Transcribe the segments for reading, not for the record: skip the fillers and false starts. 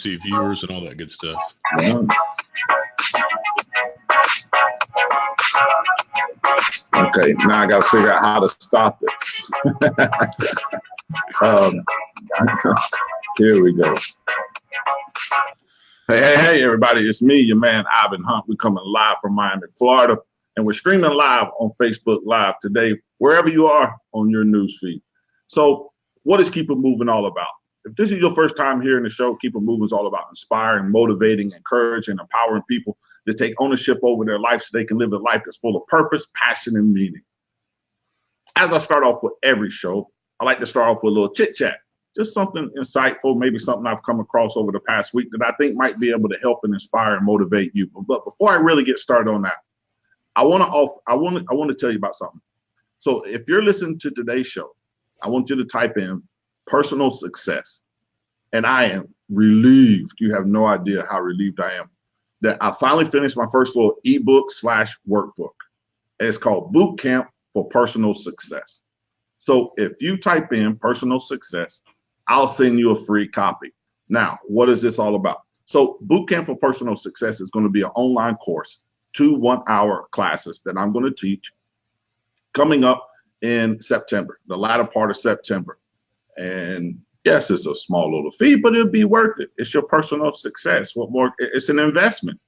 see viewers and all that good stuff. Yeah. Okay, now I got to figure out how to stop it. Here we go. Hey, everybody, it's me, your man, Ivan Hunt. We're coming live from Miami, Florida, and we're streaming live on Facebook Live today, wherever you are on your news feed. So what is Keep It Moving all about? If this is your first time hearing the show, Keep It Moving is all about inspiring, motivating, encouraging, empowering people to take ownership over their life so they can live a life that's full of purpose, passion, and meaning. As I start off with every show, I like to start off with a little chit chat, just something insightful, maybe something I've come across over the past week that I think might be able to help and inspire and motivate you. But before I really get started on that, I want to tell you about something. So if you're listening to today's show, I want you to type in personal success. And I am relieved. You have no idea how relieved I am that I finally finished my first little ebook / workbook. And it's called Bootcamp for Personal Success. So if you type in personal success, I'll send you a free copy. Now, what is this all about? So Bootcamp for Personal Success is going to be an online course, 2 1-hour classes that I'm going to teach coming up in September, the latter part of September. And yes, it's a small little fee, but it'll be worth it. It's your personal success. What more? It's an investment.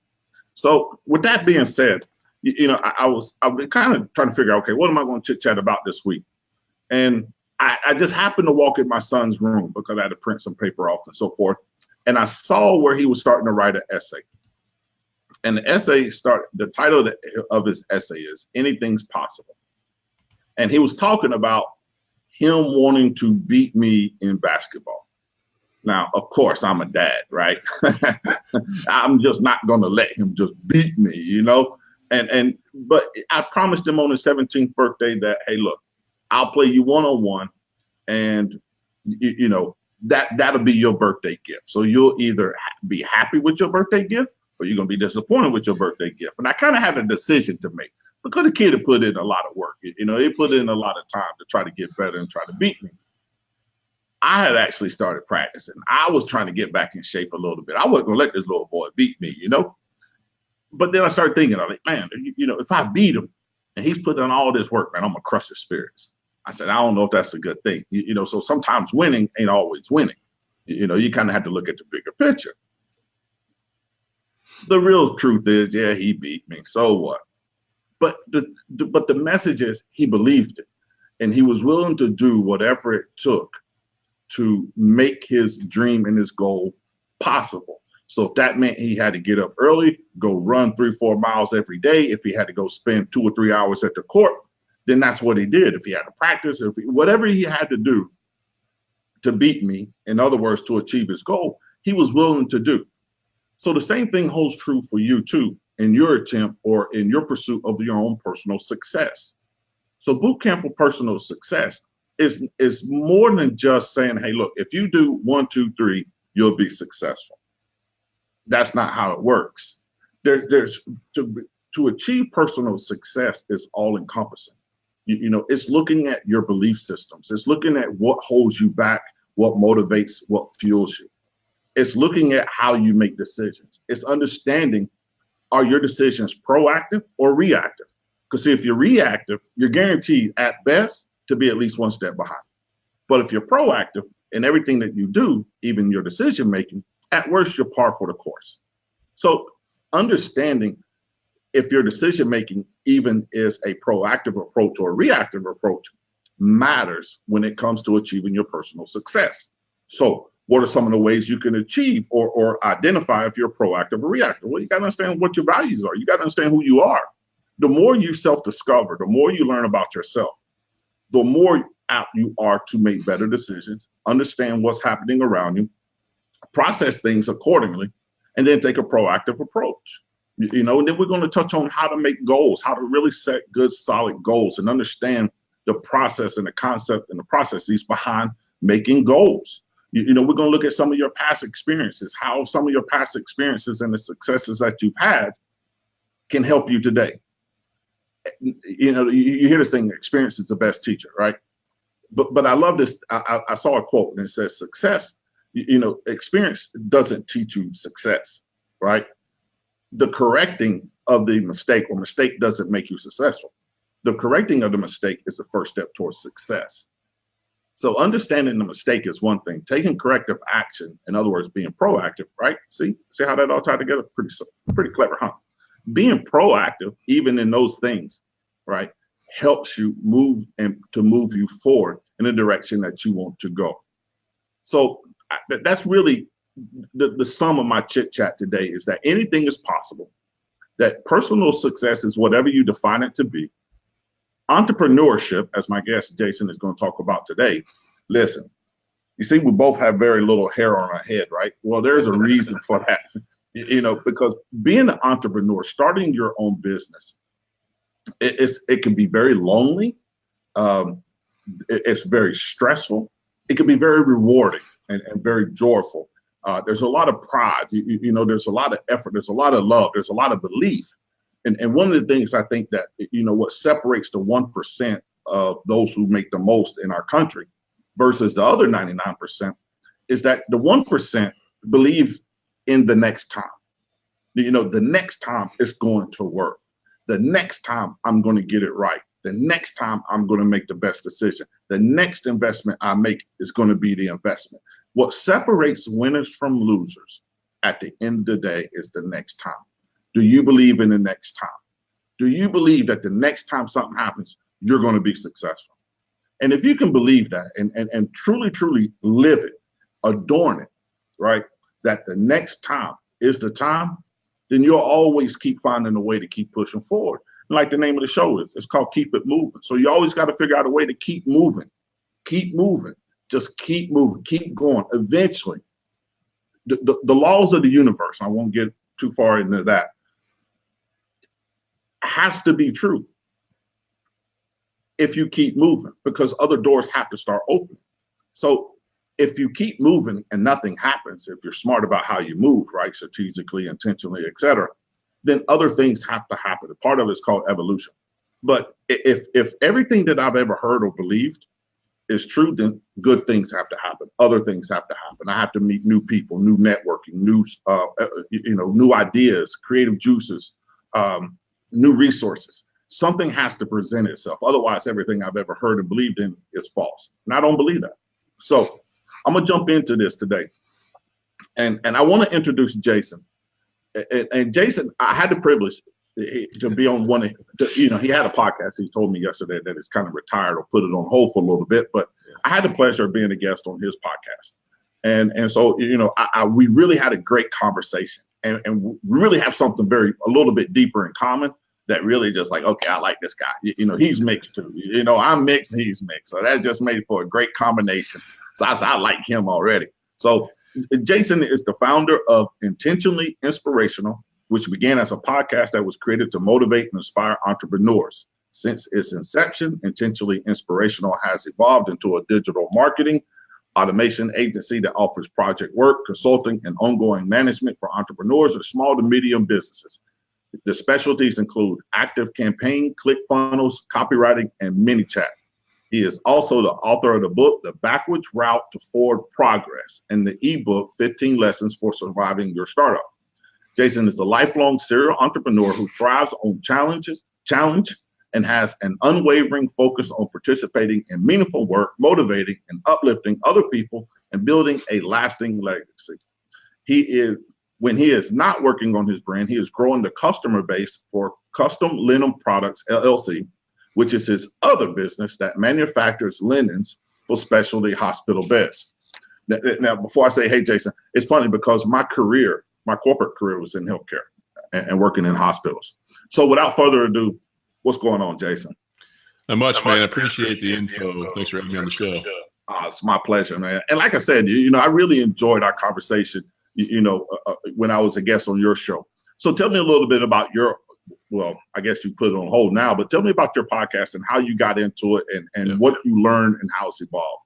So with that being said, I've been kind of trying to figure out, okay, what am I going to chit chat about this week? And I just happened to walk in my son's room because I had to print some paper off and so forth. And I saw where he was starting to write an essay. And the title of his essay is Anything's Possible. And he was talking about him wanting to beat me in basketball. Now, of course, I'm a dad, right? I'm just not going to let him just beat me, But I promised him on his 17th birthday that, hey, look, I'll play you one-on-one, and that'll be your birthday gift. So you'll either be happy with your birthday gift, or you're gonna be disappointed with your birthday gift. And I kind of had a decision to make because the kid had put in a lot of work. He put in a lot of time to try to get better and try to beat me. I had actually started practicing. I was trying to get back in shape a little bit. I wasn't gonna let this little boy beat me, But then I started thinking, I'm like, man, if I beat him and he's putting in all this work, man, I'm gonna crush his spirits. I said, I don't know if that's a good thing. So sometimes winning ain't always winning. You kind of have to look at the bigger picture. The real truth is, yeah, he beat me. So what? But the message is he believed it, and he was willing to do whatever it took to make his dream and his goal possible. So if that meant he had to get up early, go run 3-4 miles every day, if he had to go spend 2 or 3 hours at the court, then that's what he did. If he had to practice, whatever he had to do to beat me, in other words, to achieve his goal, he was willing to do. So the same thing holds true for you too, in your attempt or in your pursuit of your own personal success. So Bootcamp for Personal Success is more than just saying, hey, look, if you do 1, 2, 3, you'll be successful. That's not how it works. To achieve personal success is all encompassing. It's looking at your belief systems. It's looking at what holds you back, what motivates, what fuels you. It's looking at how you make decisions. It's understanding, are your decisions proactive or reactive? Because if you're reactive, you're guaranteed at best to be at least 1 step behind. But if you're proactive in everything that you do, even your decision making, at worst, you're par for the course. So understanding if your decision making even is a proactive approach or a reactive approach matters when it comes to achieving your personal success. So what are some of the ways you can achieve or identify if you're proactive or reactive? Well, you got to understand what your values are. You got to understand who you are. The more you self-discover, the more you learn about yourself, the more apt you are to make better decisions, understand what's happening around you, process things accordingly, and then take a proactive approach. And then we're going to touch on how to make goals, how to really set good, solid goals and understand the process and the concept and the processes behind making goals. We're going to look at some of your past experiences, how some of your past experiences and the successes that you've had can help you today. You hear this thing, experience is the best teacher, right? But I love this. I saw a quote and it says, success experience doesn't teach you success, right? The correcting of the mistake or mistake doesn't make you successful. The correcting of the mistake is the first step towards success. So understanding the mistake is one thing. Taking corrective action, in other words, being proactive, right? See how that all tied together? Pretty clever, huh? Being proactive, even in those things, right, helps you move you forward in the direction that you want to go. So that's really the sum of my chit chat today, is that anything is possible, that personal success is whatever you define it to be. Entrepreneurship, as my guest Jason is going to talk about today, listen, you see, we both have very little hair on our head, right? Well, there's a reason for that, because being an entrepreneur, starting your own business, it can be very lonely. It's very stressful. It can be very rewarding and very joyful. There's a lot of pride, there's a lot of effort, there's a lot of love, there's a lot of belief. And one of the things I think that, what separates the 1% of those who make the most in our country versus the other 99% is that the 1% believe in the next time. The next time it's going to work. The next time I'm going to get it right. The next time I'm going to make the best decision. The next investment I make is going to be the investment. What separates winners from losers at the end of the day is the next time. Do you believe in the next time? Do you believe that the next time something happens, you're going to be successful? And if you can believe that and truly, truly live it, adorn it, right? That the next time is the time, then you'll always keep finding a way to keep pushing forward. Like the name of the show is, it's called Keep It Moving. So you always got to figure out a way to keep moving, just keep moving, keep going. Eventually, the laws of the universe, I won't get too far into that, has to be true if you keep moving, because other doors have to start opening. So if you keep moving and nothing happens, if you're smart about how you move, right, strategically, intentionally, etc., then other things have to happen. A part of it is called evolution. But if everything that I've ever heard or believed is true, then good things have to happen. Other things have to happen. I have to meet new people, new networking, new ideas, creative juices, new resources. Something has to present itself. Otherwise, everything I've ever heard and believed in is false. And I don't believe that. So I'm going to jump into this today. And I want to introduce Jason. And Jason, I had the privilege to be on one, he had a podcast. He told me yesterday that it's kind of retired or put it on hold for a little bit, but I had the pleasure of being a guest on his podcast. And so, we really had a great conversation and we really have something a little bit deeper in common that really just like, okay, I like this guy. He's mixed too. I'm mixed, he's mixed. So that just made for a great combination. So I like him already. So Jason is the founder of Intentionally Inspirational, which began as a podcast that was created to motivate and inspire entrepreneurs. Since its inception, Intentionally Inspirational has evolved into a digital marketing automation agency that offers project work, consulting, and ongoing management for entrepreneurs of small to medium businesses. The specialties include ActiveCampaign, ClickFunnels, copywriting, and ManyChat. He is also the author of the book, The Backwards Route to Forward Progress, and the ebook, 15 Lessons for Surviving Your Startup. Jason is a lifelong serial entrepreneur who thrives on challenge, and has an unwavering focus on participating in meaningful work, motivating and uplifting other people, and building a lasting legacy. When he is not working on his brand, he is growing the customer base for Custom Linen Products LLC, which is his other business that manufactures linens for specialty hospital beds. Now, before I say, hey, Jason, it's funny because my corporate career was in healthcare and working in hospitals. So without further ado, what's going on, Jason? Not much, man. I appreciate the info. Thanks for having me on the show. It's my pleasure, man. And like I said, I really enjoyed our conversation, when I was a guest on your show. So tell me a little bit about I guess you put it on hold now, but tell me about your podcast and how you got into it and what you learned and how it's evolved.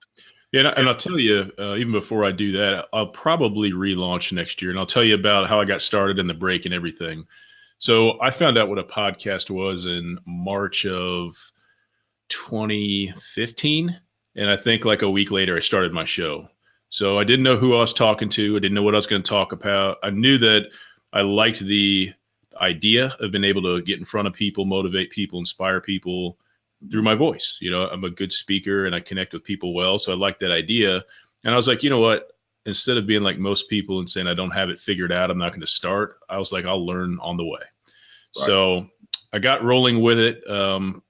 Yeah, and I'll tell you, even before I do that, I'll probably relaunch next year, and I'll tell you about how I got started and the break and everything. So I found out what a podcast was in March of 2015, and I think like a week later I started my show. So I didn't know who I was talking to. I didn't know what I was going to talk about. I knew that I liked the idea of being able to get in front of people, motivate people, inspire people through my voice. I'm a good speaker and I connect with people well. So I liked that idea. And I was like, you know what? Instead of being like most people and saying, I don't have it figured out, I'm not going to start. I was like, I'll learn on the way. Right. So I got rolling with it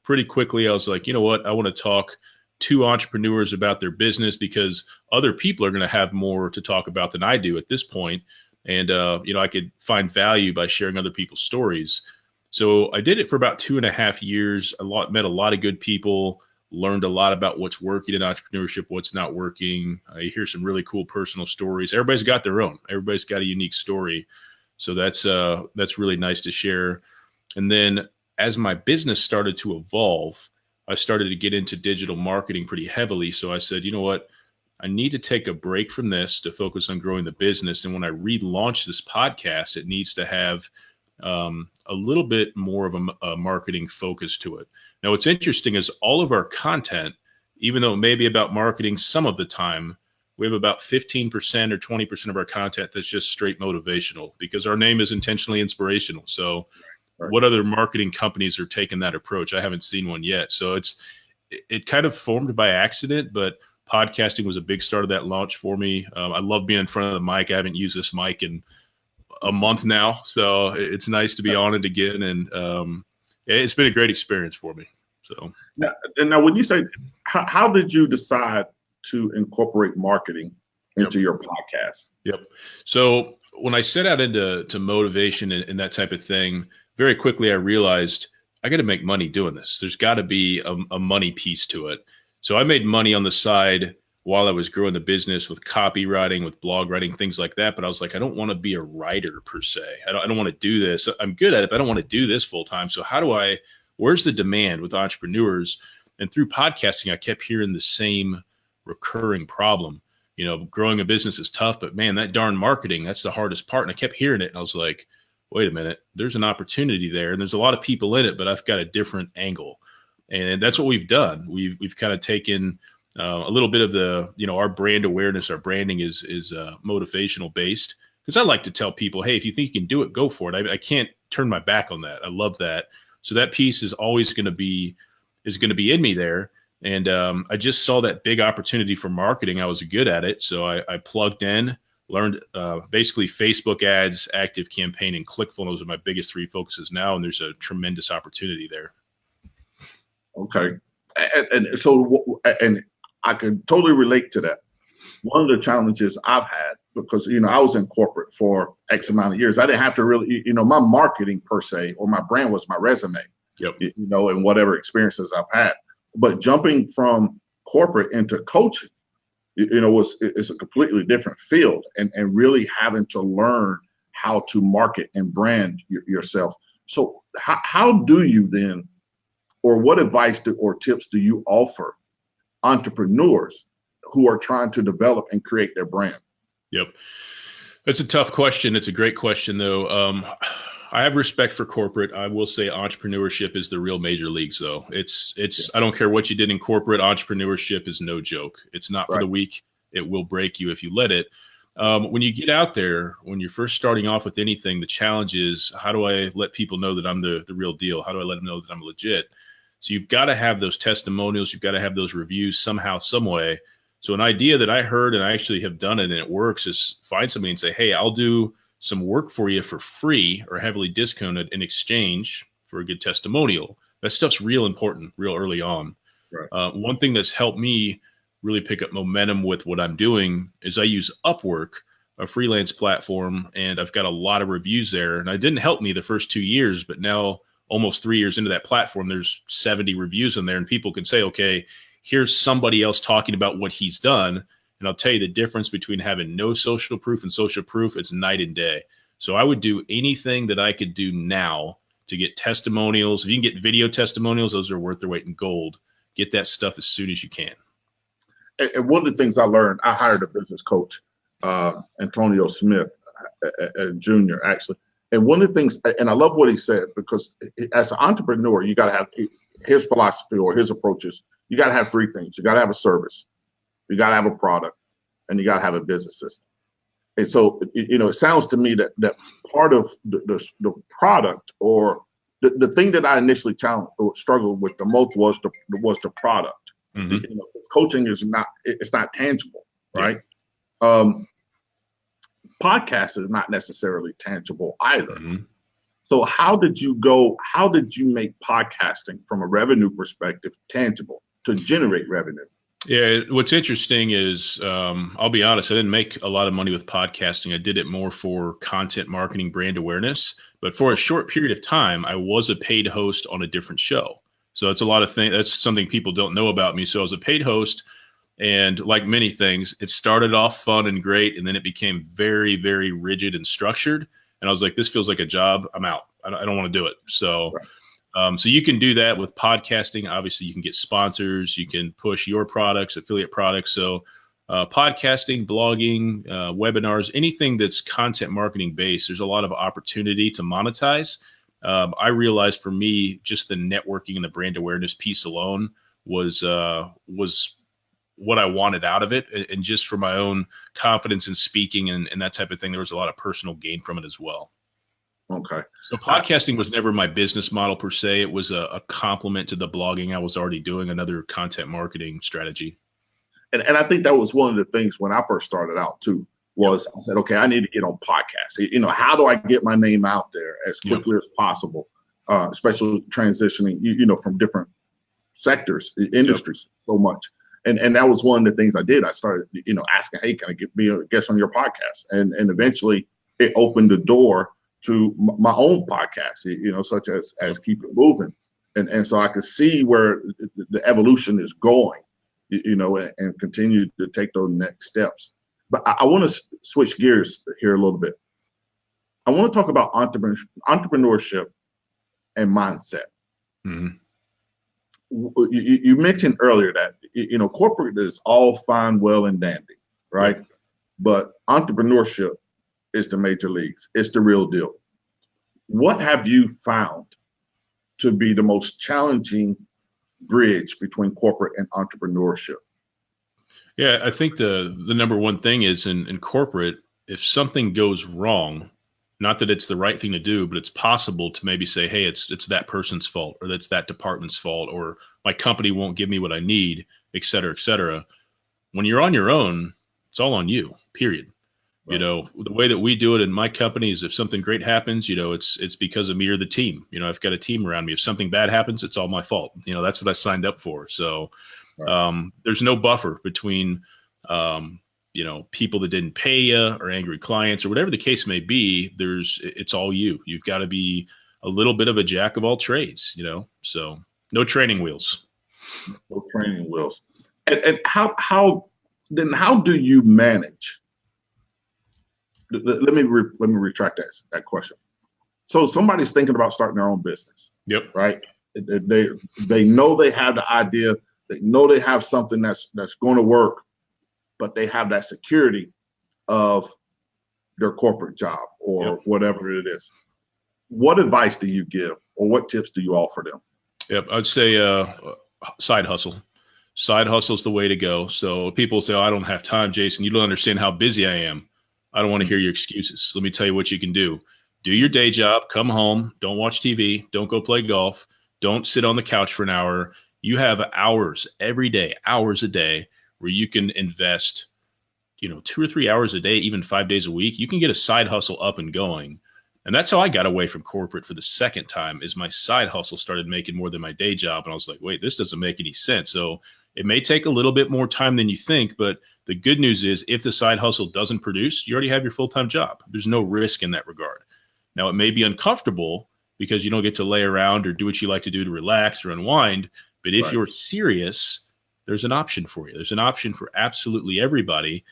pretty quickly. I was like, you know what? I want to talk to entrepreneurs about their business because other people are going to have more to talk about than I do at this point. And, I could find value by sharing other people's stories. So I did it for about 2.5 years. Met a lot of good people, learned a lot about what's working in entrepreneurship, what's not working. I hear some really cool personal stories. Everybody's got their own. Everybody's got a unique story. So that's really nice to share. And then as my business started to evolve, I started to get into digital marketing pretty heavily. So I said, you know what? I need to take a break from this to focus on growing the business. And when I relaunch this podcast, it needs to have a little bit more of a marketing focus to it. Now, what's interesting is all of our content, even though it may be about marketing some of the time, we have about 15% or 20% of our content that's just straight motivational because our name is Intentionally Inspirational. So right. What other marketing companies are taking that approach? I haven't seen one yet. So it kind of formed by accident, but podcasting was a big start of that launch for me. I love being in front of the mic. I haven't used this mic in a month now, so it's nice to be on it again. And it's been a great experience for me. So now when you say, how did you decide to incorporate marketing into your podcast? Yep. So when I set out into motivation and that type of thing, very quickly I realized I got to make money doing this. There's got to be a money piece to it. So I made money on the side while I was growing the business with copywriting, with blog writing, things like that. But I was like, I don't want to be a writer per se. I don't want to do this. I'm good at it, but I don't want to do this full time. So where's the demand with entrepreneurs? And through podcasting, I kept hearing the same recurring problem. Growing a business is tough, but man, that darn marketing, that's the hardest part. And I kept hearing it. And I was like, wait a minute, there's an opportunity there. And there's a lot of people in it, but I've got a different angle. And that's what we've done. We've kind of taken a little bit of the, our brand awareness, our branding is motivational based. Because I like to tell people, hey, if you think you can do it, go for it. I can't turn my back on that. I love that. So that piece is always going to be in me there. And I just saw that big opportunity for marketing. I was good at it. So I plugged in, learned basically Facebook ads, ActiveCampaign, and ClickFunnels are my biggest 3 focuses now. And there's a tremendous opportunity there. Okay. And I can totally relate to that. One of the challenges I've had, because, I was in corporate for X amount of years. I didn't have to really, my marketing per se, or my brand was my resume, yep. And whatever experiences I've had. But jumping from corporate into coaching, it's a completely different field and really having to learn how to market and brand yourself. So how do you then, or what advice or tips do you offer entrepreneurs who are trying to develop and create their brand? Yep. That's a tough question. It's a great question, though. I have respect for corporate. I will say entrepreneurship is the real major leagues, though. I don't care what you did in corporate. Entrepreneurship is no joke. It's not for the weak. It will break you if you let it. When you get out there, when you're first starting off with anything, the challenge is, how do I let people know that I'm the real deal? How do I let them know that I'm legit? So you've got to have those testimonials. You've got to have those reviews somehow, some way. So an idea that I heard, and I actually have done it and it works, is find somebody and say, hey, I'll do some work for you for free or heavily discounted in exchange for a good testimonial. That stuff's real important real early on. Right. One thing that's helped me really pick up momentum with what I'm doing is I use Upwork, a freelance platform, and I've got a lot of reviews there. And it didn't help me the first 2 years, but now almost 3 years into that platform, there's 70 reviews in there, and people can say, okay, here's somebody else talking about what he's done. And I'll tell you the difference between having no social proof and social proof, it's night and day. So I would do anything that I could do now to get testimonials. If you can get video testimonials, those are worth their weight in gold. Get that stuff as soon as you can. And one of the things I learned, I hired a business coach, Antonio Smith, Jr., actually. And one of the things, and I love what he said, because as an entrepreneur, you got to have his philosophy or his approaches. You got to have 3 things. You got to have a service. You got to have a product, and you got to have a business system. And so, it sounds to me that part of the product, or the thing that I initially struggled with the most was the product. Mm-hmm. Coaching is not tangible, right? Podcast is not necessarily tangible either. Mm-hmm. So how did you make podcasting from a revenue perspective tangible to generate revenue? Yeah, what's interesting is, I'll be honest, I didn't make a lot of money with podcasting. I did it more for content marketing, brand awareness. But for a short period of time, I was a paid host on a different show. So that's a lot of things. That's something people don't know about me. So I was a paid host, and like many things, it started off fun and great, and then it became very, very rigid and structured. And I was like, this feels like a job. I'm out. I don't want to do it. So. Right. So you can do that with podcasting. Obviously, you can get sponsors. You can push your products, affiliate products. So podcasting, blogging, webinars, anything that's content marketing based, there's a lot of opportunity to monetize. I realized for me, just the networking and the brand awareness piece alone was what I wanted out of it. And just for my own confidence in speaking and that type of thing, there was a lot of personal gain from it as well. Okay. So podcasting was never my business model per se. It was a complement to the blogging I was already doing, another content marketing strategy. And I think that was one of the things when I first started out too, was I said, okay, I need to get on podcasts. How do I get my name out there as quickly as possible, especially transitioning, from different sectors, industries so much. And that was one of the things I did. I started, asking, hey, can I be a guest on your podcast? And eventually it opened the door to my own podcast, such as Keep It Moving. And so I could see where the evolution is going, and continue to take those next steps. But I want to switch gears here a little bit. I want to talk about entrepreneurship and mindset. Mm-hmm. You mentioned earlier that, corporate is all fine, well, and dandy, right? Yeah. But entrepreneurship is the major leagues. It's the real deal. What have you found to be the most challenging bridge between corporate and entrepreneurship? Yeah, I think the number one thing is in corporate, if something goes wrong, not that it's the right thing to do, but it's possible to maybe say, hey, it's that person's fault, or that's that department's fault, or my company won't give me what I need, et cetera, et cetera. When you're on your own, it's all on you, period. Right. The way that we do it in my company is if something great happens, it's because of me or the team. I've got a team around me. If something bad happens, it's all my fault. That's what I signed up for. So right. There's no buffer between, people that didn't pay you or angry clients or whatever the case may be. It's all you. You've got to be a little bit of a jack of all trades, so no training wheels. No training wheels. And how do you manage? Let me retract that question. So somebody's thinking about starting their own business. Yep. Right. They know they have the idea. They know they have something that's going to work, but they have that security of their corporate job or whatever it is. What advice do you give, or what tips do you offer them? Yep. I'd say side hustle. Side hustle is the way to go. So people say, oh, I don't have time, Jason. You don't understand how busy I am. I don't want to hear your excuses. Let me tell you what you can do. Do your day job, come home, don't watch TV, don't go play golf, don't sit on the couch for an hour. You have hours every day, hours a day, where you can invest, 2 or 3 hours a day, even 5 days a week. You can get a side hustle up and going. And that's how I got away from corporate for the second time, is my side hustle started making more than my day job. And I was like, wait, this doesn't make any sense. So it may take a little bit more time than you think, but the good news is if the side hustle doesn't produce, you already have your full-time job. There's no risk in that regard. Now, it may be uncomfortable because you don't get to lay around or do what you like to do to relax or unwind. But if you're serious, there's an option for you. There's an option for absolutely everybody.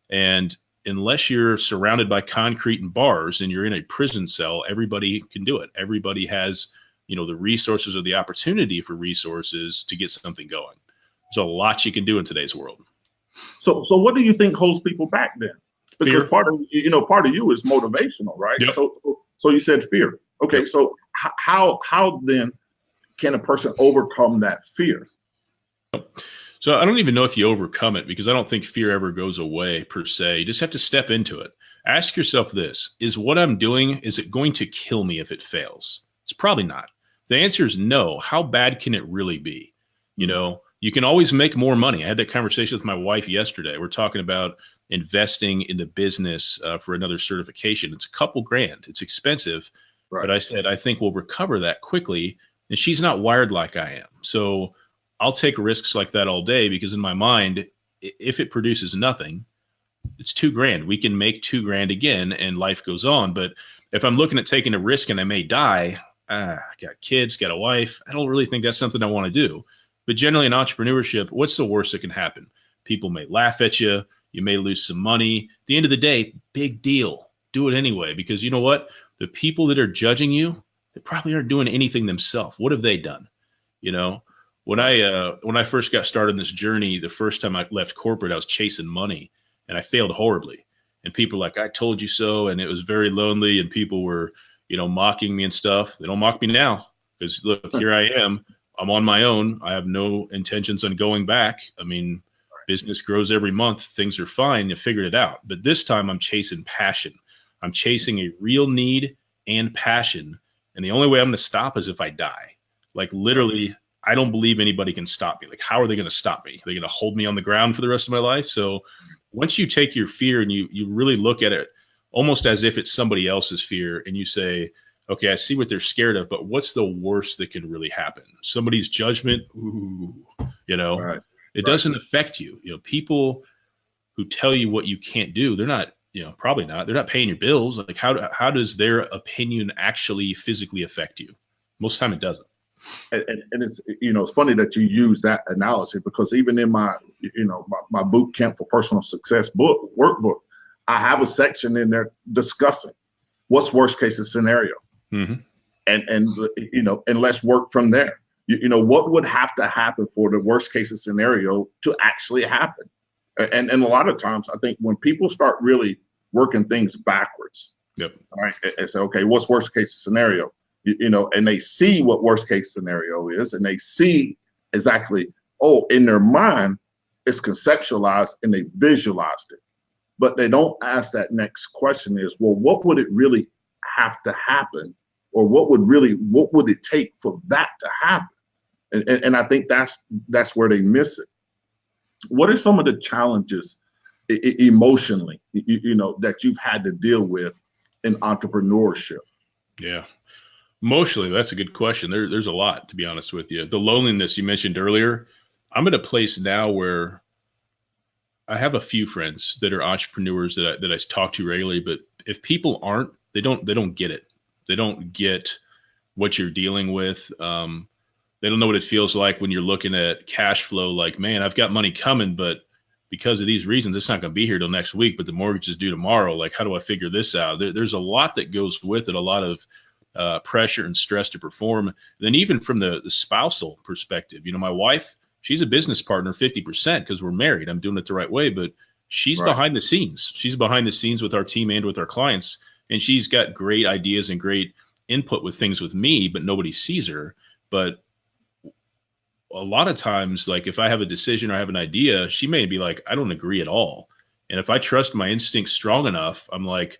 And unless you're surrounded by concrete and bars and you're in a prison cell, everybody can do it. Everybody has, the resources or the opportunity for resources to get something going. There's a lot you can do in today's world. So what do you think holds people back then? Because fear. part of you is motivational, right? Yep. So you said fear. Okay. Yep. So how then can a person overcome that fear? So I don't even know if you overcome it, because I don't think fear ever goes away per se. You just have to step into it. Ask yourself this: is what I'm doing, is it going to kill me if it fails? It's probably not. The answer is no. How bad can it really be? You know, you can always make more money. I had that conversation with my wife yesterday. We're talking about investing in the business for another certification. It's a couple grand. It's expensive. Right. But I said, I think we'll recover that quickly. And she's not wired like I am. So I'll take risks like that all day, because in my mind, if it produces nothing, it's $2,000. We can make $2,000 again and life goes on. But if I'm looking at taking a risk and I may die, I got kids, got a wife, I don't really think that's something I want to do. But generally in entrepreneurship, what's the worst that can happen? People may laugh at you. You may lose some money. At the end of the day, big deal. Do it anyway, because you know what? The people that are judging you, they probably aren't doing anything themselves. What have they done? You know, when I first got started in this journey, the first time I left corporate, I was chasing money and I failed horribly. And people were like, I told you so. And it was very lonely, and people were, you know, mocking me and stuff. They don't mock me now, because look, here I am. I'm on my own. I have no intentions on going back. I mean, business grows every month. Things are fine. You figured it out. But this time I'm chasing passion. I'm chasing a real need and passion. And the only way I'm going to stop is if I die. Like literally, I don't believe anybody can stop me. Like, how are they going to stop me? They're going to hold me on the ground for the rest of my life. So once you take your fear and you really look at it almost as if it's somebody else's fear, and you say, okay, I see what they're scared of, but what's the worst that can really happen? Somebody's judgment. Ooh, you know, right. It doesn't affect you. You know, people who tell you what you can't do, they're not, you know, probably not, they're not paying your bills. Like how does their opinion actually physically affect you? Most of the time it doesn't. And it's, you know, it's funny that you use that analogy, because even in my, you know, my Bootcamp for Personal Success workbook, I have a section in there discussing what's worst case scenario. Mm-hmm. And you know, and let's work from there. You know, what would have to happen for the worst case scenario to actually happen? And a lot of times, I think when people start really working things backwards, yep, right, and say, okay, what's worst case scenario? You know, and they see what worst case scenario is, and they see exactly, oh, in their mind, it's conceptualized and they visualized it. But they don't ask that next question is, well, what would it really have to happen? Or what would it take for that to happen? And I think that's where they miss it. What are some of the challenges emotionally, you know, that you've had to deal with in entrepreneurship? Yeah. Emotionally, that's a good question. There's a lot, to be honest with you. The loneliness you mentioned earlier, I'm at a place now where I have a few friends that are entrepreneurs that I talk to regularly, but if people aren't, they don't get it. They don't get what you're dealing with. They don't know what it feels like when you're looking at cash flow. Like, man, I've got money coming, but because of these reasons, it's not going to be here till next week, but the mortgage is due tomorrow. Like, how do I figure this out? There's a lot that goes with it, a lot of pressure and stress to perform. And then even from the spousal perspective, you know, my wife, she's a business partner 50% because we're married. I'm doing it the right way, but she's behind the scenes. She's behind the scenes with our team and with our clients. And she's got great ideas and great input with things with me, but nobody sees her. But a lot of times, like if I have a decision or I have an idea, she may be like, I don't agree at all. And if I trust my instincts strong enough, I'm like,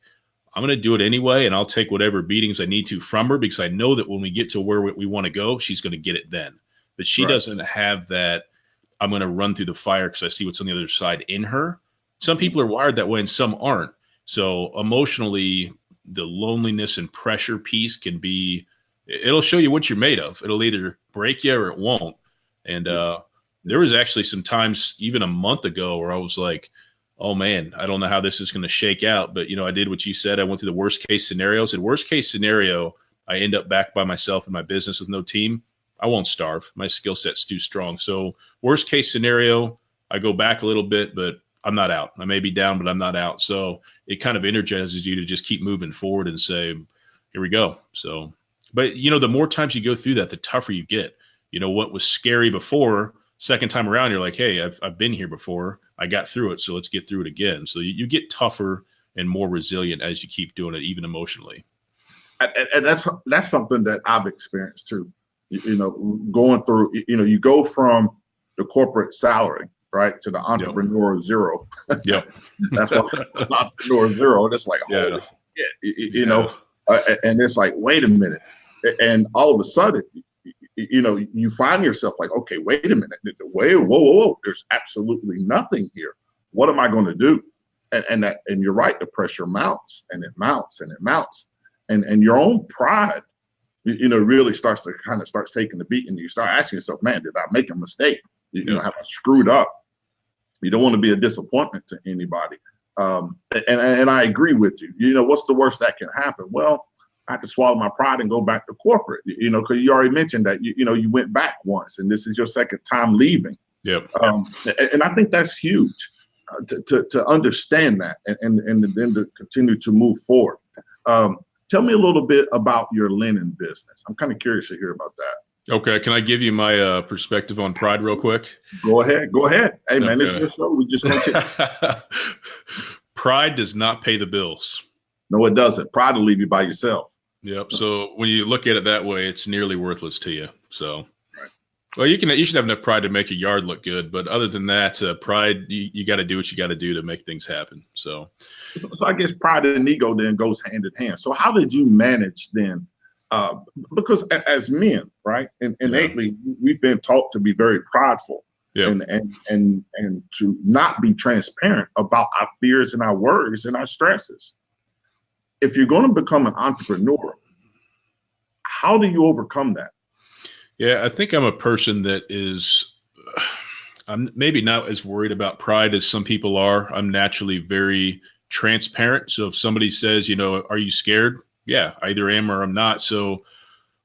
I'm going to do it anyway. And I'll take whatever beatings I need to from her, because I know that when we get to where we want to go, she's going to get it then. But she doesn't have that, I'm going to run through the fire because I see what's on the other side in her. Some people are wired that way and some aren't. So emotionally, the loneliness and pressure piece can be, it'll show you what you're made of. It'll either break you or it won't. And there was actually some times even a month ago where I was like, oh man, I don't know how this is going to shake out. But, you know, I did what you said. I went through the worst case scenarios. And worst case scenario, I end up back by myself in my business with no team. I won't starve. My skill set's too strong. So worst case scenario, I go back a little bit, but I'm not out. I may be down, but I'm not out. So it kind of energizes you to just keep moving forward and say, here we go. So, but you know, the more times you go through that, the tougher you get. You know, what was scary before, second time around, you're like, hey, I've been here before. I got through it. So let's get through it again. So you get tougher and more resilient as you keep doing it, even emotionally. And that's something that I've experienced too. You know, going through, you know, you go from the corporate salary, right, to the entrepreneur zero. Yep. That's what entrepreneur zero. And it's like, holy shit, you know, and it's like, wait a minute. And all of a sudden, you know, you find yourself like, okay, wait a minute. Whoa. There's absolutely nothing here. What am I going to do? And you're right, the pressure mounts and it mounts and it mounts. And your own pride, you know, really starts taking the beat, and you start asking yourself, man, did I make a mistake? You know, have I screwed up? You don't want to be a disappointment to anybody. And I agree with you. You know, what's the worst that can happen? Well, I have to swallow my pride and go back to corporate, you know, because you already mentioned that, you know, you went back once and this is your second time leaving. Yep. And I think that's huge to understand that and then to continue to move forward. Tell me a little bit about your linen business. I'm kind of curious to hear about that. Okay. Can I give you my perspective on pride real quick? Go ahead. Hey, man, this is your show. We just going to. Pride does not pay the bills. No, it doesn't. Pride will leave you by yourself. Yep. So when you look at it that way, it's nearly worthless to you. So, well, you should have enough pride to make your yard look good, but other than that, pride, you got to do what you got to do to make things happen. So I guess pride and ego then goes hand in hand. So how did you manage then? Because as men, right, and innately we've been taught to be very prideful, and to not be transparent about our fears and our worries and our stresses. If you're going to become an entrepreneur, how do you overcome that? Yeah, I think I'm a person that I'm maybe not as worried about pride as some people are. I'm naturally very transparent. So if somebody says, you know, are you scared? Yeah, I either am or I'm not. So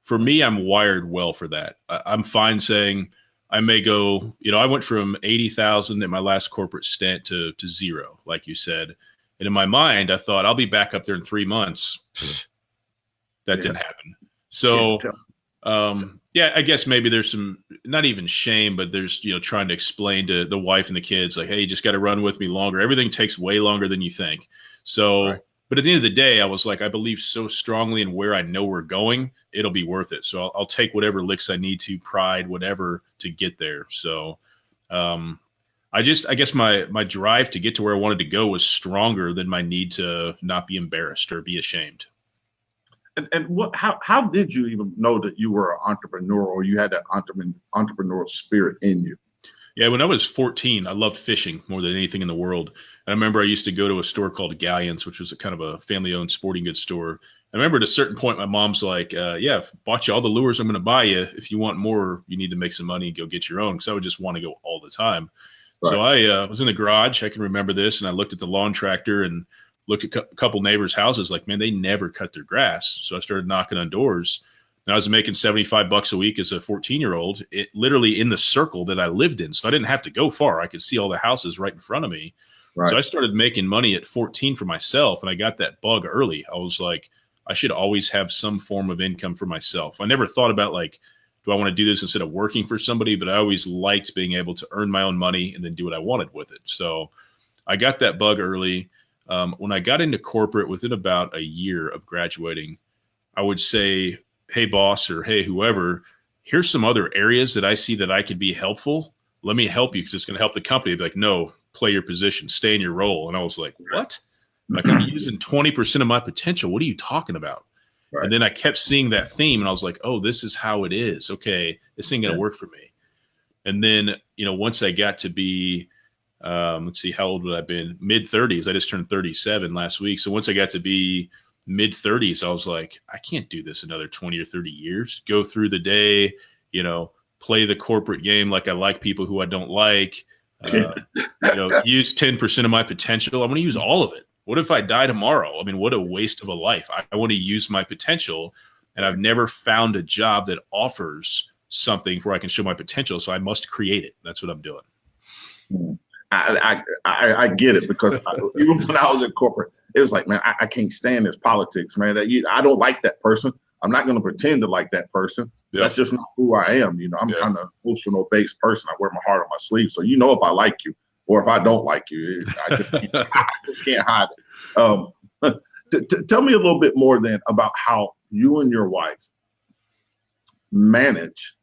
for me, I'm wired well for that. I'm fine saying I may go, you know, I went from 80,000 at my last corporate stint to zero, like you said. And in my mind, I thought I'll be back up there in 3 months. That didn't happen. So, I guess maybe there's some, not even shame, but there's, you know, trying to explain to the wife and the kids, like, hey, you just got to run with me longer. Everything takes way longer than you think. So, but at the end of the day, I was like, I believe so strongly in where I know we're going, it'll be worth it. So I'll take whatever licks I need to, pride, whatever, to get there. So, I guess my drive to get to where I wanted to go was stronger than my need to not be embarrassed or be ashamed. And how did you even know that you were an entrepreneur or you had that entrepreneurial spirit in you? Yeah, when I was 14, I loved fishing more than anything in the world. And I remember I used to go to a store called Galleon's, which was a kind of a family-owned sporting goods store. I remember at a certain point, my mom's like, I've bought you all the lures I'm going to buy you. If you want more, you need to make some money and go get your own, because I would just want to go all the time. Right. So I was in the garage. I can remember this. And I looked at the lawn tractor and looked at a couple neighbors' houses, like, man, they never cut their grass. So I started knocking on doors. And I was making $75 a week as a 14-year-old, literally in the circle that I lived in. So I didn't have to go far. I could see all the houses right in front of me. Right. So I started making money at 14 for myself. And I got that bug early. I was like, I should always have some form of income for myself. I never thought about, like, do I want to do this instead of working for somebody? But I always liked being able to earn my own money and then do what I wanted with it. So I got that bug early. When I got into corporate, within about a year of graduating, I would say, hey, boss, or hey, whoever, here's some other areas that I see that I could be helpful. Let me help you because it's going to help the company. They'd be like, no, play your position, stay in your role. And I was like, what? Like, I'm using 20% of my potential. What are you talking about? Right. And then I kept seeing that theme and I was like, oh, this is how it is. Okay, this ain't going to work for me. And then, you know, once I got to be, let's see, how old would I have been? Mid-30s. I just turned 37 last week. So once I got to be mid-30s, I was like, I can't do this another 20 or 30 years. Go through the day, you know, play the corporate game like I like people who I don't like, you know, use 10% of my potential. I want to use all of it. What if I die tomorrow? I mean, what a waste of a life. I want to use my potential, and I've never found a job that offers something where I can show my potential. So I must create it. That's what I'm doing. I get it, because even when I was in corporate, it was like, man, I can't stand this politics, man. I don't like that person. I'm not going to pretend to like that person. Yep. That's just not who I am. You know, I'm kind of emotional based person. I wear my heart on my sleeve. So, you know, if I like you or if I don't like you, I just can't hide it. Tell me a little bit more then about how you and your wife manage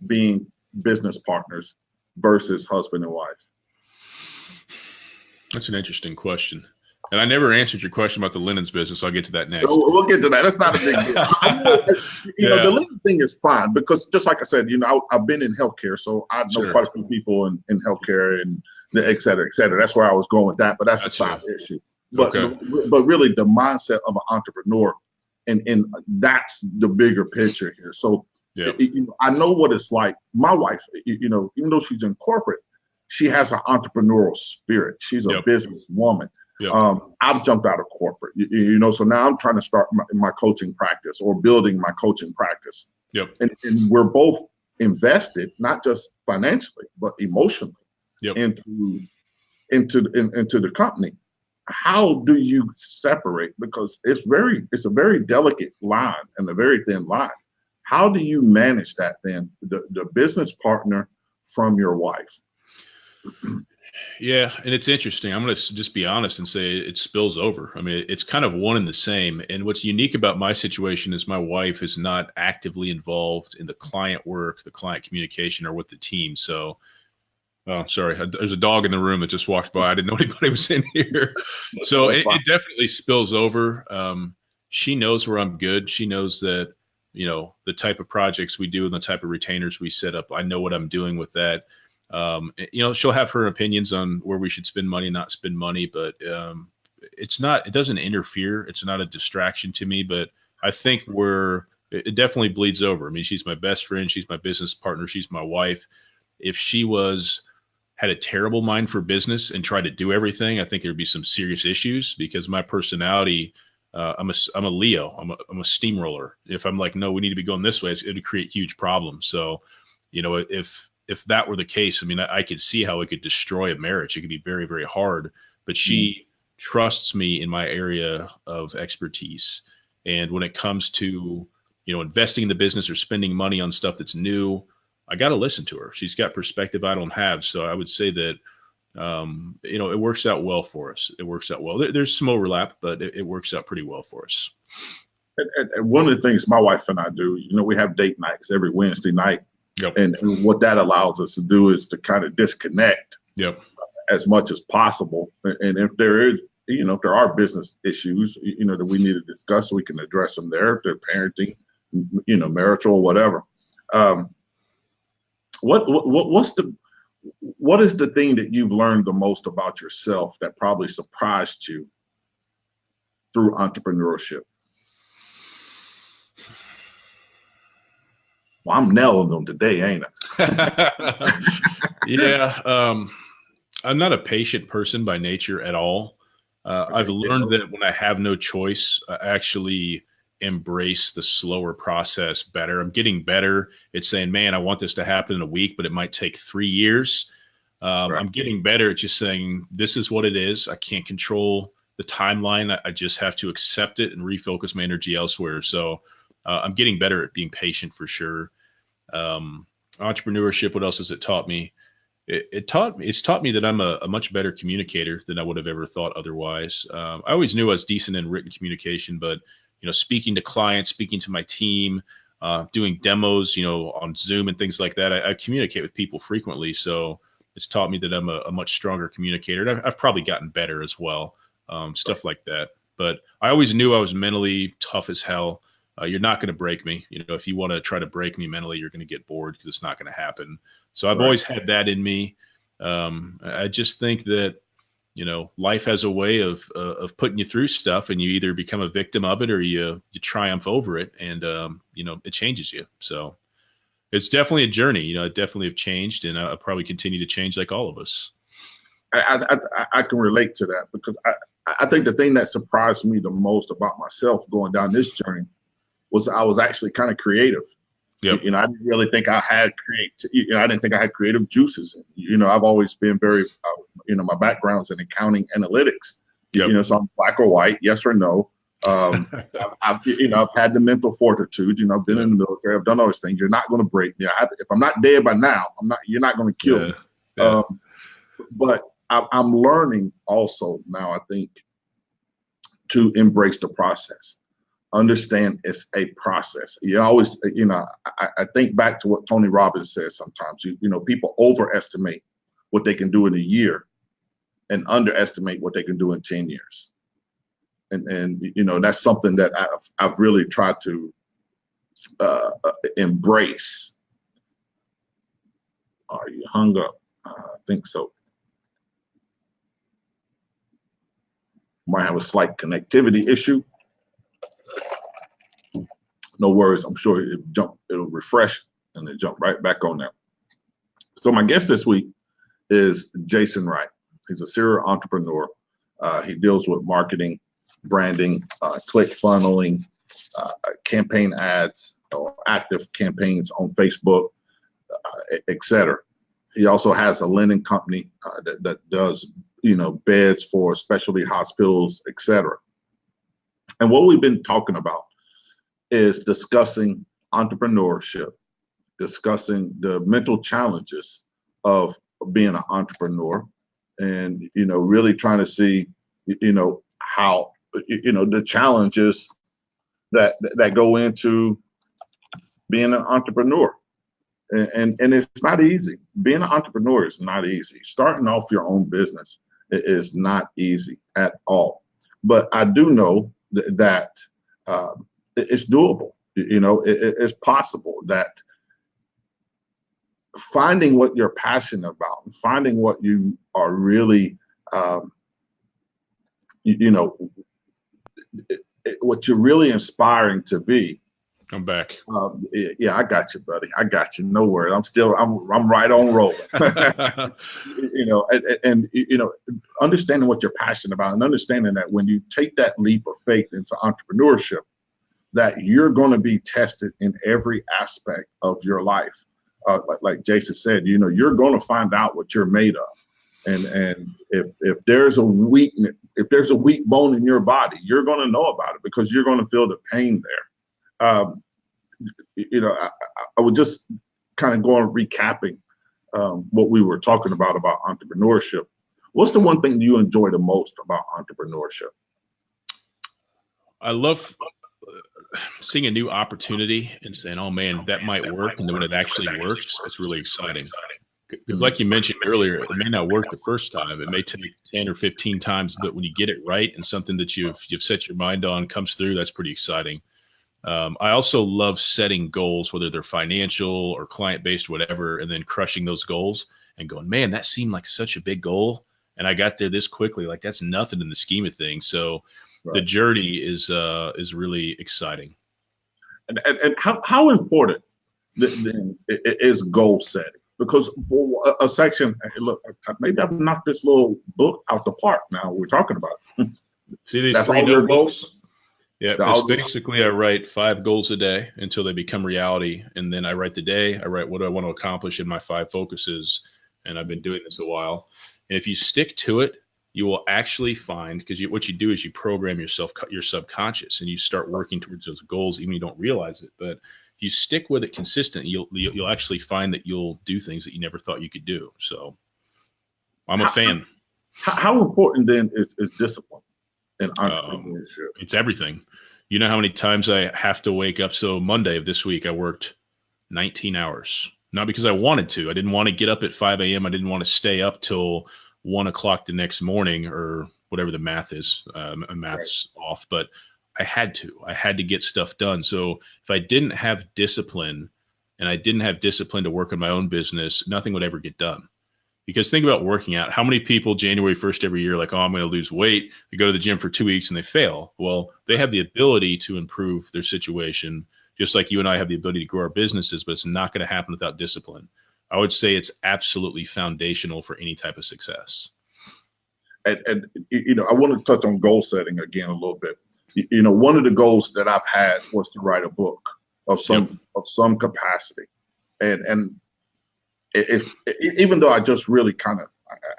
being business partners versus husband and wife? That's an interesting question. And I never answered your question about the linens business. I'll get to that next. We'll get to that. That's not a big deal. You know, the linen thing is fine because just like I said, you know, I've been in healthcare, so I know quite a few people in healthcare and et cetera, et cetera. That's where I was going with that, but that's a side issue. But really the mindset of an entrepreneur, and that's the bigger picture here. So you know, I know what it's like. My wife, you know, even though she's in corporate, she has an entrepreneurial spirit. She's a businesswoman. I've jumped out of corporate, you know, so now I'm trying to start my coaching practice or building my coaching practice. And we're both invested, not just financially, but emotionally into the company. How do you separate? Because it's a very delicate line and a very thin line. How do you manage that then, the business partner from your wife? Yeah, and it's interesting. I'm going to just be honest and say it spills over. I mean, it's kind of one and the same. And what's unique about my situation is my wife is not actively involved in the client work, the client communication, or with the team. So, oh, sorry, there's a dog in the room that just walked by. I didn't know anybody was in here. So it definitely spills over. She knows where I'm good. She knows that, you know, the type of projects we do and the type of retainers we set up. I know what I'm doing with that. You know, she'll have her opinions on where we should spend money, not spend money, but it doesn't interfere. It's not a distraction to me, but I think it definitely bleeds over. I mean, she's my best friend. She's my business partner. She's my wife. If she had a terrible mind for business and tried to do everything, I think there'd be some serious issues because my personality, I'm a Leo. I'm a steamroller. If I'm like, no, we need to be going this way, it would create huge problems. So, you know, if that were the case, I mean, I could see how it could destroy a marriage. It could be very, very hard, but she trusts me in my area of expertise. And when it comes to, you know, investing in the business or spending money on stuff that's new, I got to listen to her. She's got perspective I don't have. So I would say that, you know, it works out well for us. It works out well. There's some overlap, but it works out pretty well for us. And one of the things my wife and I do, you know, we have date nights every Wednesday night. And what that allows us to do is to kind of disconnect as much as possible. And if there is, you know, if there are business issues, you know, that we need to discuss, we can address them there. If they're parenting, you know, marital, whatever. What is the thing that you've learned the most about yourself that probably surprised you through entrepreneurship? Well, I'm nailing them today, ain't I? Yeah. I'm not a patient person by nature at all. I've learned that when I have no choice, I actually embrace the slower process better. I'm getting better at saying, man, I want this to happen in a week, but it might take 3 years. I'm getting better at just saying, this is what it is. I can't control the timeline. I just have to accept it and refocus my energy elsewhere. So I'm getting better at being patient for sure. Entrepreneurship, what else has it taught me? It's taught me that I'm a much better communicator than I would have ever thought otherwise. I always knew I was decent in written communication, but, you know, speaking to clients, speaking to my team, doing demos, you know, on Zoom and things like that, I communicate with people frequently. So it's taught me that I'm a much stronger communicator. And I've probably gotten better as well, stuff like that. But I always knew I was mentally tough as hell. You're not going to break me. You know, if you want to try to break me mentally, you're going to get bored because it's not going to happen. So I've always had that in me. I just think that, you know, life has a way of putting you through stuff, and you either become a victim of it or you triumph over it, and you know, it changes you. So it's definitely a journey. You know, I definitely have changed, and I'll probably continue to change like all of us. I can relate to that because I think the thing that surprised me the most about myself going down this journey was I was actually kind of creative. You know, I didn't really think I had I didn't think I had creative juices. You know, I've always been very, you know, my background's in accounting analytics. You know, so I'm black or white, yes or no. I've had the mental fortitude. You know, I've been in the military. I've done all those things. You're not going to break me. If I'm not dead by now, you're not going to kill me. But I'm learning also now, I think, to embrace the process. understand it's a process. You always, I think back to what Tony Robbins says sometimes. People overestimate what they can do in a year and underestimate what they can do in 10 years. And that's something that I've really tried to embrace. Are you hung up? I think so. Might have a slight connectivity issue. No worries. I'm sure it'll refresh and then jump right back on there. So my guest this week is Jason Wright. He's a serial entrepreneur. He deals with marketing, branding, ClickFunneling, campaign ads, or active campaigns on Facebook, etc. He also has a linen company that does, beds for specialty hospitals, etc. And what we've been talking about is discussing entrepreneurship, discussing the mental challenges of being an entrepreneur, and really trying to see how the challenges that go into being an entrepreneur. And it's not easy. Being an entrepreneur is not easy. Starting off your own business is not easy at all. But I do know that it's doable. It's possible that finding what you're passionate about, and finding what you are really, what you're really inspiring to be. I'm back. Yeah, I got you, buddy. I got you. No worries. I'm right on rolling. and understanding what you're passionate about, and understanding that when you take that leap of faith into entrepreneurship, that you're going to be tested in every aspect of your life. Like Jason said, you're going to find out what you're made of. And if there's a weakness, if there's a weak bone in your body, you're going to know about it because you're going to feel the pain there. I would just kind of go on recapping what we were talking about entrepreneurship. What's the one thing you enjoy the most about entrepreneurship? I love seeing a new opportunity and saying, oh man, that might work. And then when it actually works, it's really exciting. Because like you mentioned earlier, it may not work the first time. It may take 10 or 15 times, but when you get it right and something that you've set your mind on comes through, that's pretty exciting. I also love setting goals, whether they're financial or client-based, whatever, and then crushing those goals and going, man, that seemed like such a big goal. And I got there this quickly. Like that's nothing in the scheme of things. So the journey is really exciting. And how important is goal setting? Because for a section, look, maybe I've knocked this little book out the park now we're talking about. See these That's three all your notebooks? goals? Yeah, it's basically I write 5 goals a day until they become reality. And then I write the day, I write what do I want to accomplish in my 5 focuses. And I've been doing this a while. And if you stick to it, you will actually find, because what you do is you program yourself, your subconscious, and you start working towards those goals, even if you don't realize it. But if you stick with it consistently, you'll actually find that you'll do things that you never thought you could do. So I'm a fan. How important then is discipline in entrepreneurship? It's everything. You know how many times I have to wake up? So Monday of this week, I worked 19 hours. Not because I wanted to. I didn't want to get up at 5 a.m. I didn't want to stay up till 1 o'clock the next morning or whatever the math is. Math's off, but I had to get stuff done. So if I didn't have discipline and I didn't have discipline to work on my own business, nothing would ever get done. Because think about working out. How many people January 1st every year, like, oh, I'm going to lose weight. They go to the gym for 2 weeks and they fail. Well, they have the ability to improve their situation, just like you and I have the ability to grow our businesses, but it's not going to happen without discipline. I would say it's absolutely foundational for any type of success. And I want to touch on goal setting again a little bit. One of the goals that I've had was to write a book of some capacity. And even though I just really kind of,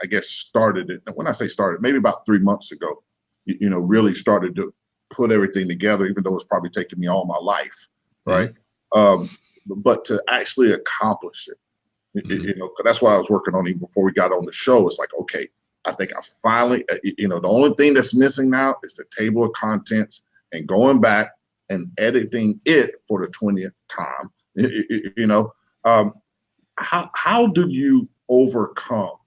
I guess, started it. And when I say started, maybe about 3 months ago, really started to put everything together, even though it's probably taken me all my life, right? But to actually accomplish it, because that's what I was working on even before we got on the show. It's like, okay, I think I finally, the only thing that's missing now is the table of contents and going back and editing it for the 20th time. How do you overcome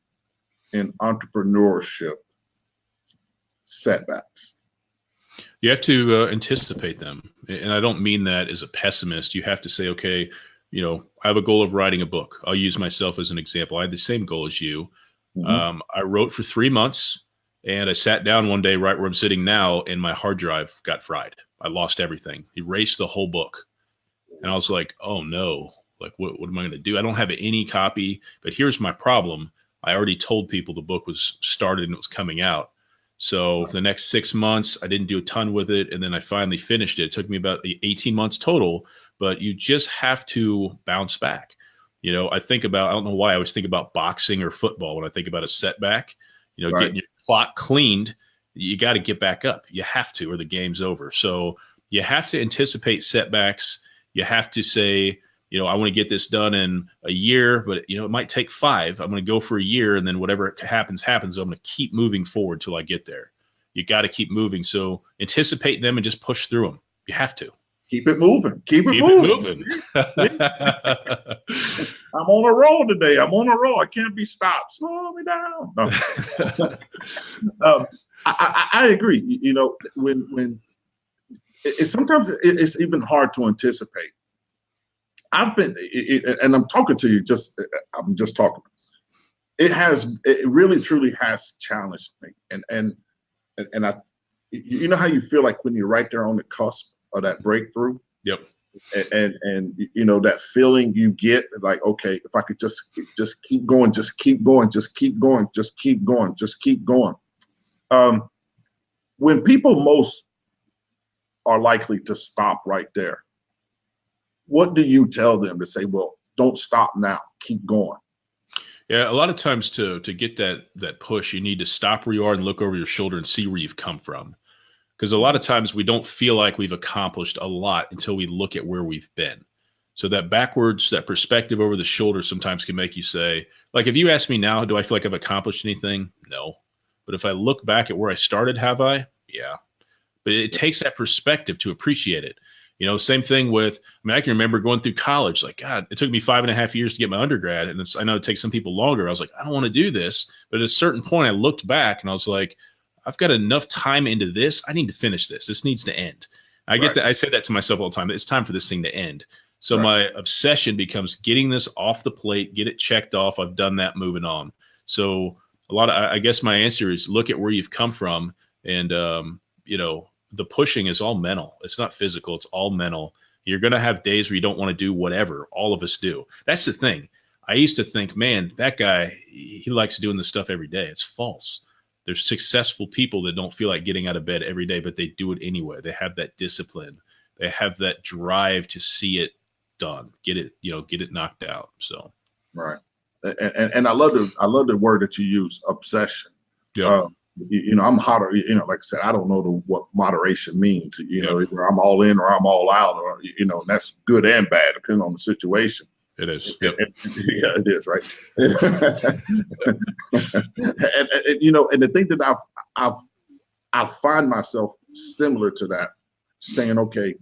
in entrepreneurship setbacks? You have to anticipate them. And I don't mean that as a pessimist. You have to say, okay, I have a goal of writing a book. I'll use myself as an example. I had the same goal as you. I wrote for 3 months, and I sat down one day right where I'm sitting now, and my hard drive got fried. I lost everything, erased the whole book. And I was like, oh no, like what am I going to do? I don't have any copy, but here's my problem. I already told people the book was started and it was coming out. So for the next 6 months, I didn't do a ton with it. And then I finally finished it. It took me about 18 months total, but you just have to bounce back. I don't know why I always think about boxing or football when I think about a setback, getting your clock cleaned. You got to get back up. You have to, or the game's over. So you have to anticipate setbacks. You have to say, I want to get this done in a year, but it might take 5. I'm going to go for a year, and then whatever happens. I'm going to keep moving forward till I get there. You got to keep moving. So anticipate them and just push through them. You have to. Keep it moving. Keep it moving. I'm on a roll today. I can't be stopped. Slow me down. No. I agree. When sometimes it's even hard to anticipate. And I'm talking to you. I'm just talking. It really truly has challenged me. And I, how you feel like when you're right there on the cusp of that breakthrough. Yep. And that feeling you get like, okay, if I could just keep going, just keep going, just keep going, just keep going, just keep going. When people most are likely to stop right there, what do you tell them to say, well, don't stop now, keep going? Yeah, a lot of times to get that push, you need to stop where you are and look over your shoulder and see where you've come from. Because a lot of times we don't feel like we've accomplished a lot until we look at where we've been. So that backwards, that perspective over the shoulder sometimes can make you say, like, if you ask me now, do I feel like I've accomplished anything? No. But if I look back at where I started, have I? Yeah. But it takes that perspective to appreciate it. Same thing with, I can remember going through college, like, God, it took me 5.5 years to get my undergrad. And I know it takes some people longer. I was like, I don't want to do this. But at a certain point, I looked back and I was like, I've got enough time into this. I need to finish this. This needs to end. I get that. I say that to myself all the time. It's time for this thing to end. So my obsession becomes getting this off the plate, get it checked off. I've done that, moving on. So I guess my answer is look at where you've come from. And, the pushing is all mental. It's not physical. It's all mental. You're going to have days where you don't want to do whatever. All of us do. That's the thing. I used to think, man, that guy, he likes doing this stuff every day. It's false. There's successful people that don't feel like getting out of bed every day, but they do it anyway. They have that discipline. They have that drive to see it done, get it knocked out. So, right. And I love the word that you use, obsession. Yeah. I'm hotter, like I said, I don't know what moderation means, either I'm all in or I'm all out, or, and that's good and bad, depending on the situation. It is. Yep. Yeah, it is. Right. and the thing that I find myself similar to that, saying, okay,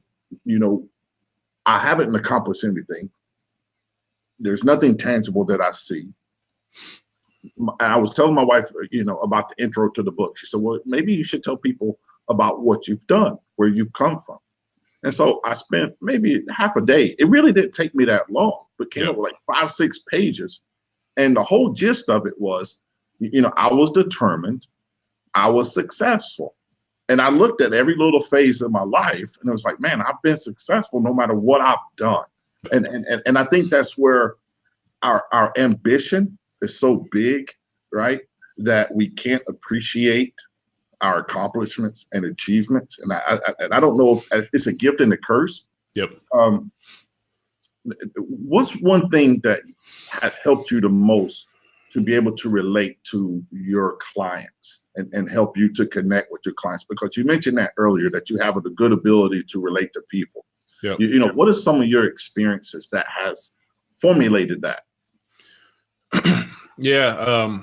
I haven't accomplished anything. There's nothing tangible that I see. And I was telling my wife, about the intro to the book. She said, well, maybe you should tell people about what you've done, where you've come from. And so I spent maybe half a day. It really didn't take me that long, but came up with like 5-6 pages. And the whole gist of it was, I was determined, I was successful. And I looked at every little phase of my life and it was like, man, I've been successful no matter what I've done. And I think that's where our ambition is so big, right, that we can't appreciate our accomplishments and achievements. And I don't know if it's a gift and a curse. Yep. What's one thing that has helped you the most to be able to relate to your clients and help you to connect with your clients? Because you mentioned that earlier, that you have a good ability to relate to people. Yep. What are some of your experiences that has formulated that? Yeah.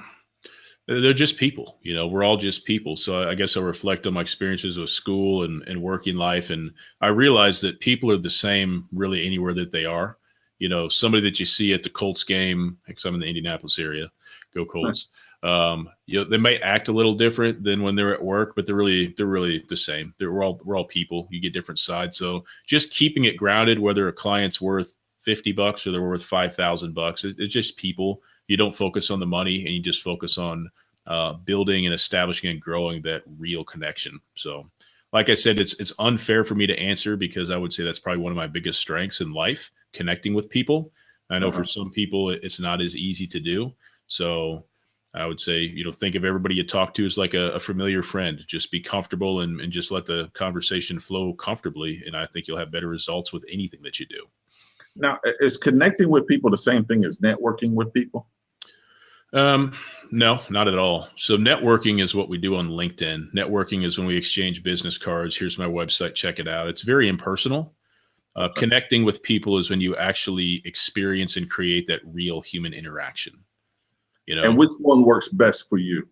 They're just people, we're all just people. So I guess I reflect on my experiences with school and working life. And I realize that people are the same really anywhere that they are. Somebody that you see at the Colts game, because I'm in the Indianapolis area, go Colts. They might act a little different than when they're at work, but they're really the same. We're all people. You get different sides. So just keeping it grounded, whether a client's worth $50 or they're worth $5,000, it's just people. You don't focus on the money, and you just focus on building and establishing and growing that real connection. So, like I said, it's unfair for me to answer, because I would say that's probably one of my biggest strengths in life, connecting with people. I know for some people it's not as easy to do. So I would say, think of everybody you talk to as like a familiar friend. Just be comfortable and just let the conversation flow comfortably. And I think you'll have better results with anything that you do. Now, is connecting with people the same thing as networking with people? No, not at all. So networking is what we do on LinkedIn. Networking is when we exchange business cards. Here's my website. Check it out. It's very impersonal. Connecting with people is when you actually experience and create that real human interaction. And which one works best for you?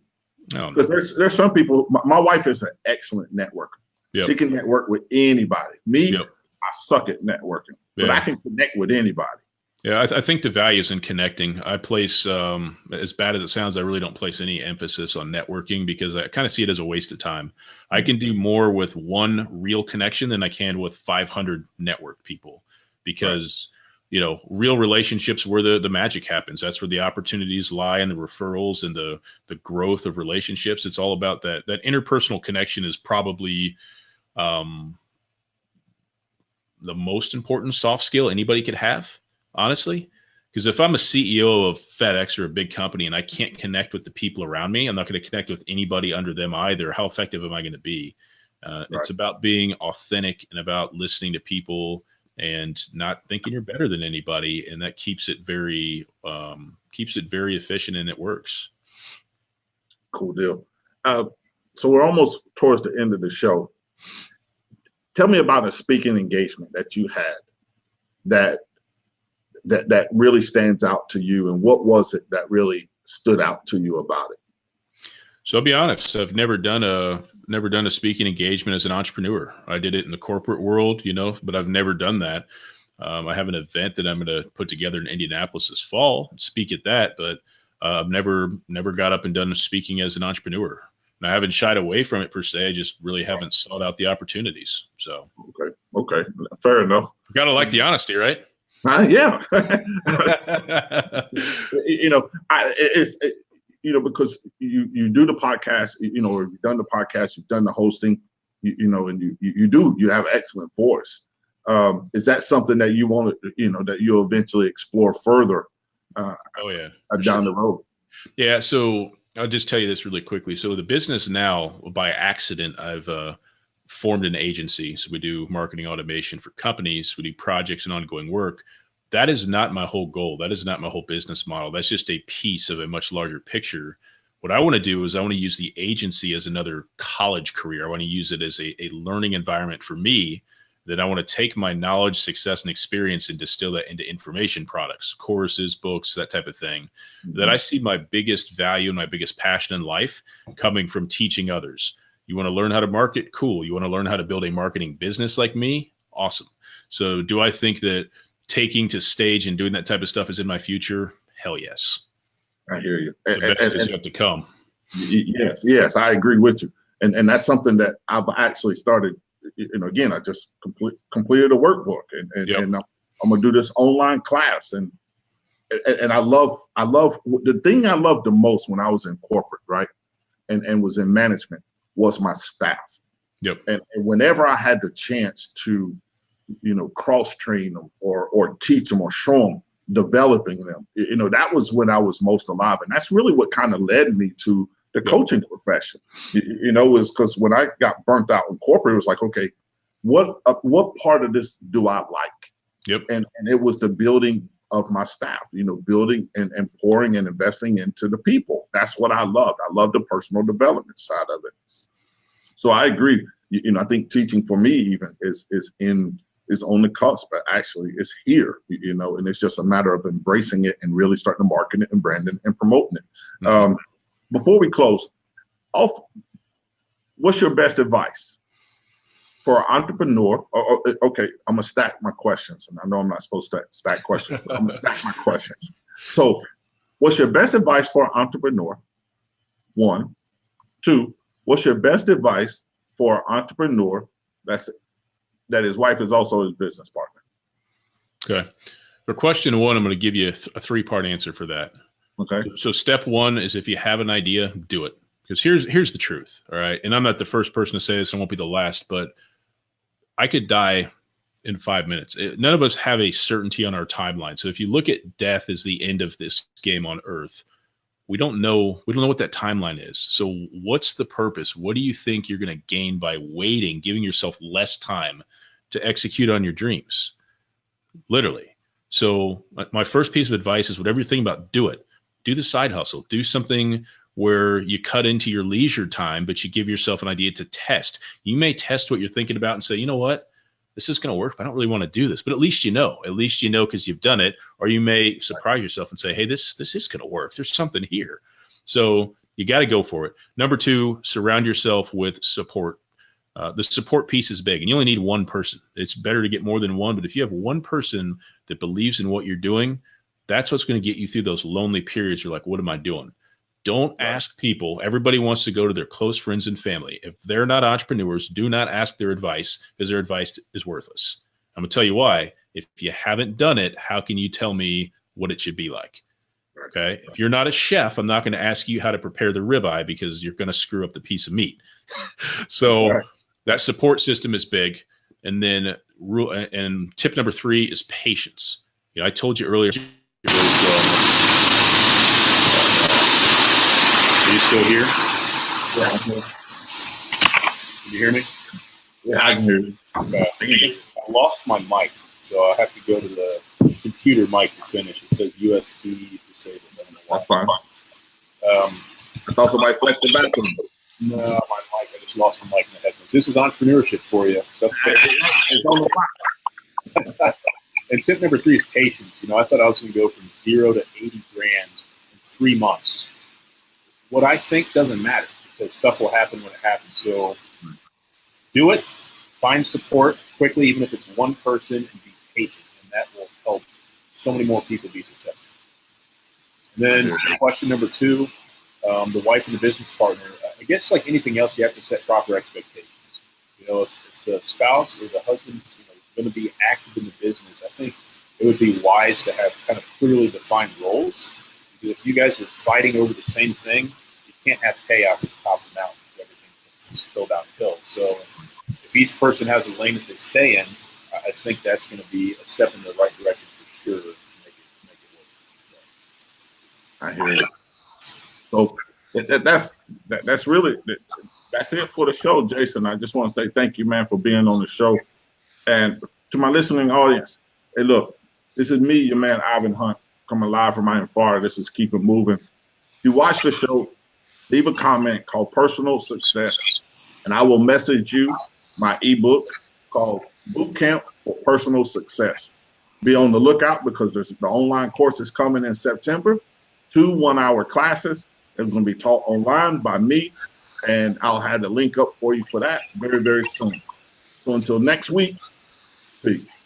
Because there's some people. My wife is an excellent networker. Yep. She can network with anybody. Me, yep. I suck at networking, but I can connect with anybody. Yeah, I think the value is in connecting. I place, as bad as it sounds, I really don't place any emphasis on networking, because I kind of see it as a waste of time. I can do more with one real connection than I can with 500 network people, because real relationships where the magic happens. That's where the opportunities lie, and the referrals and the growth of relationships. It's all about that interpersonal connection is probably the most important soft skill anybody could have, honestly. Because if I'm a CEO of FedEx or a big company and I can't connect with the people around me, I'm not going to connect with anybody under them either. How effective am I going to be? Right. It's about being authentic and about listening to people and not thinking you're better than anybody. And that keeps it very efficient, and it works. Cool deal. So we're almost towards the end of the show. Tell me about a speaking engagement that you had that really stands out to you, and what was it that really stood out to you about it? So I'll be honest, I've never done a speaking engagement as an entrepreneur. I did it in the corporate world, but I've never done that. I have an event that I'm going to put together in Indianapolis this fall, speak at that, but I've never got up and done speaking as an entrepreneur. And I haven't shied away from it per se. I just really haven't sought out the opportunities. So okay, fair enough. Got to like the honesty, right? Yeah. Because you do the podcast, or you've done the podcast, you've done the hosting, and you have excellent voice. Is that something that you want to, that you'll eventually explore further? Down the road. Yeah. So I'll just tell you this really quickly. So the business now, by accident, I've formed an agency. So we do marketing automation for companies. We do projects and ongoing work. That is not my whole goal. That is not my whole business model. That's just a piece of a much larger picture. What I want to do is I want to use the agency as another college career. I want to use it as a learning environment for me. Then I want to take my knowledge, success, and experience and distill that into information products, courses, books, that type of thing. Mm-hmm. That I see my biggest value and my biggest passion in life coming from teaching others. You want to learn how to market? Cool. You want to learn how to build a marketing business like me? Awesome. So do I think that taking to stage and doing that type of stuff is in my future? Hell yes. I hear you. The best is yet to come. Yes, I agree with you. And that's something that I've actually started. Again, I just completed a workbook, and I'm gonna do this online class, and I love the thing I loved the most when I was in corporate, right, and was in management, was my staff. Yep. And whenever I had the chance to, cross train them or teach them or show them, developing them, that was when I was most alive, and that's really what kind of led me to the coaching profession. Is because when I got burnt out in corporate, it was like, okay, what part of this do I like? Yep. And it was the building of my staff, building and pouring and investing into the people. That's what I loved. I loved the personal development side of it. So I agree. I think teaching for me even is on the cusp, but actually it's here, and it's just a matter of embracing it and really starting to market it and branding and promoting it. Mm-hmm. before we close off, what's your best advice for an entrepreneur? Okay, I'm gonna stack my questions, and I know I'm not supposed to stack questions, but I'm gonna stack my questions. So, what's your best advice for an entrepreneur? 1, 2. What's your best advice for an entrepreneur that his wife is also his business partner? Okay. For question 1, I'm going to give you a 3-part answer for that. Okay. So step 1 is, if you have an idea, do it. Because here's the truth. All right. And I'm not the first person to say this, and won't be the last, but I could die in 5 minutes. None of us have a certainty on our timeline. So if you look at death as the end of this game on Earth, we don't know what that timeline is. So what's the purpose? What do you think you're going to gain by waiting, giving yourself less time to execute on your dreams? Literally. So my first piece of advice is, whatever you're thinking about, do it. Do the side hustle. Do something where you cut into your leisure time, but you give yourself an idea to test. You may test what you're thinking about and say, you know what? This is going to work, but I don't really want to do this. But at least you know because you've done it. Or you may surprise yourself and say, hey, this is going to work. There's something here. So you got to go for it. Number 2, surround yourself with support. The support piece is big, and you only need one person. It's better to get more than one, but if you have one person that believes in what you're doing, that's what's going to get you through those lonely periods. You're like, what am I doing? Don't ask people. Everybody wants to go to their close friends and family. If they're not entrepreneurs, do not ask their advice, because their advice is worthless. I'm going to tell you why. If you haven't done it, how can you tell me what it should be like? Okay. If you're not a chef, I'm not going to ask you how to prepare the ribeye, because you're going to screw up the piece of meat. So that support system is big. And then tip number 3 is patience. I told you earlier. Are you still here? Yeah, I'm here. Can you hear me? Yeah, I can hear you. I lost my mic, so I have to go to the computer mic to finish. It says USB disabled. That's fine. I thought somebody flashed the bathroom. No, my mic. I just lost my mic in the headphones. This is entrepreneurship for you. It's on the mic. And tip number 3 is patience. I thought I was going to go from 0 to 80 grand in 3 months. What I think doesn't matter, because stuff will happen when it happens. So do it, find support quickly, even if it's one person, and be patient. And that will help so many more people be successful. And then question number 2, the wife and the business partner. I guess like anything else, you have to set proper expectations. If the spouse or the husband going to be active in the business, I think it would be wise to have kind of clearly defined roles. Because if you guys are fighting over the same thing, you can't have chaos at the top of the mountain. Everything's still downhill. So if each person has a lane that they stay in, I think that's going to be a step in the right direction for sure to make it work. I hear you. So that's really that's it for the show, Jason. I just want to say thank you, man, for being on the show. And to my listening audience, hey, look, this is me, your man, Ivan Hunt, coming live from Miami, Florida. This is Keep It Moving. If you watch the show, leave a comment called Personal Success, and I will message you my ebook called Bootcamp for Personal Success. Be on the lookout, because there's the online course is coming in September. 2 one-hour classes. They're going to be taught online by me, and I'll have the link up for you for that very, very soon. So until next week, peace.